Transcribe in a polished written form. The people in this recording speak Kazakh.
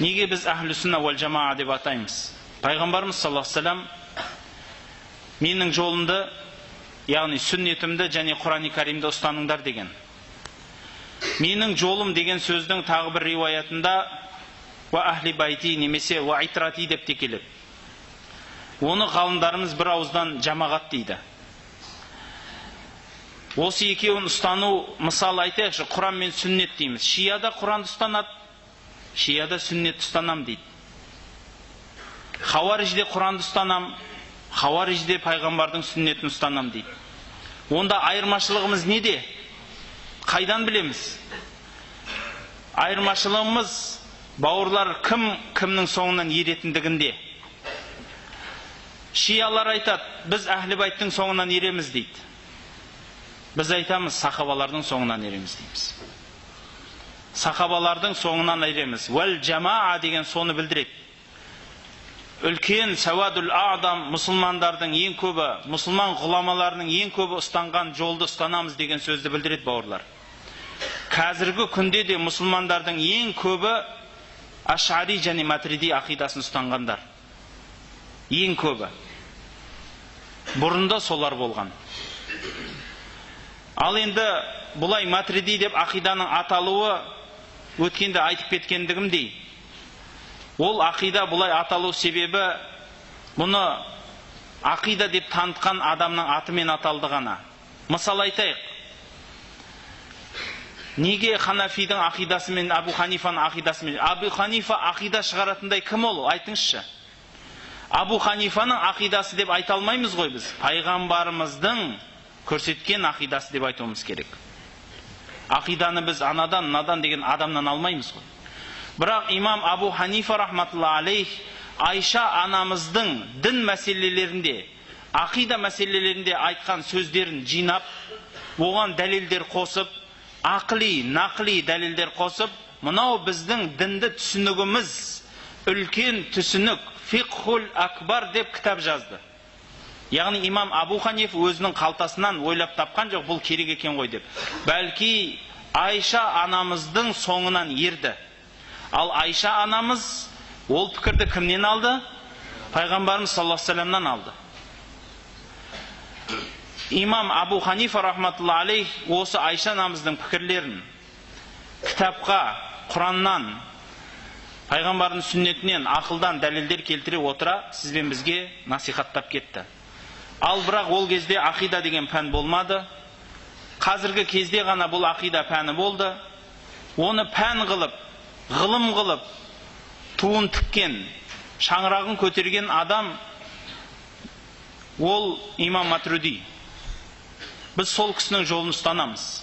Неге біз әхлі сүнна уәл жамаа деп атаймыз? Пайғамбарымыз саллаллаху алейхи вассалам менің жолымды, яғни сүннетімді және Құран-ы Каримді ұстаныңдар деген. Менің жолым деген сөздің тағы бір риуаятында ва ахли байти немесе ва итрати деп те келеді. Оны ғалымдарымыз бір ауыздан жамағат дейді. Осы екеуін ұстану, мысал айтайықшы, Құран мен сүннет дейміз. Шияда Құранды ұстанады, шияда сүннет ұстанам дейді. Хауарижде Құранды ұстанам, хауарижде пайғамбардың сүннетін ұстанам дейді. Онда айырмашылығымыз неде? Қайдан білеміз? Айырмашылығымыз, бауырлар, кімнің соңынан еретіндігінде. Шиялар айтады, біз әхлі байттың соңынан ереміз дейді. Біз айтамыз, сахабалардың соңынан ереміз дейміз. Сахабалардың соңынан ереміз. Уәл жамаа деген соны білдіреді. Үлкен сауадул адам, мұсылмандардың ең көбі, мұсылман ғұламаларының ең көбі ұстанған жолды ұстанамыз деген сөзді білдіреді, бауырлар. Қазіргі күнде де мұсылмандардың ең көбі Аш'ари және Матриди ақидасын ұстанғандар. Ең көбі. Бұрында солар болған. Ал енді бұлай Матриди деп ақиданың аталуы өткенде айтып кеткендігімдей, ол ақида бұлай аталу себебі бұны ақида деп танытқан адамның атымен аталды ғана. Мысал айтайық. Неге Ханафидің ақидасы мен Абу Ханифаның ақидасы мен? Абу Ханифа ақида шығаратындай кім ол? Айтыңызшы. Абу Ханифаның ақидасы деп айта алмаймыз ғой біз. Пайғамбарымыздың көрсеткен ақидасы деп айтуымыз керек. Ақиданы біз анадан, мынадан деген адамнан алмаймыз ғой. Бірақ имам Абу Ханифа рахматулла алейх Айша анамыздың дін мәселелерінде, ақида мәселелерінде айтқан сөздерін жинап, оған дәлелдер қосып, ақли, нақли дәлелдер қосып, мынау біздің дінді түсінігіміз, үлкен түсінік, фиқхул акбар деп кітап жазды. Яғни имам Абу Ханиф өзінің қалтасынан ойлап тапқан жоқ, бұл керек екен ғой деп. Бәлки Айша анамыздың соңынан ерді. Ал Айша анамыз ол пікірді кімнен алды? Пайғамбарымыз саллаллаху алейхи вассаламнан алды. Имам Абу Ханифа рахматулла алейх осы Айша анамыздың пікірлерін кітапқа, Құраннан, пайғамбардың сүннетінен, ақылдан дәлелдер келтіре отыра сізбен бізге насихаттап кетті. Ал бірақ ол кезде ақида деген пән болмады. Қазіргі кезде ғана бұл ақида пәні болды. Оны пән қылып, ғылым қылып, туын тіккен, шаңырағын көтерген адам ол имам Матриди. Біз сол кісінің жолын ұстанамыз.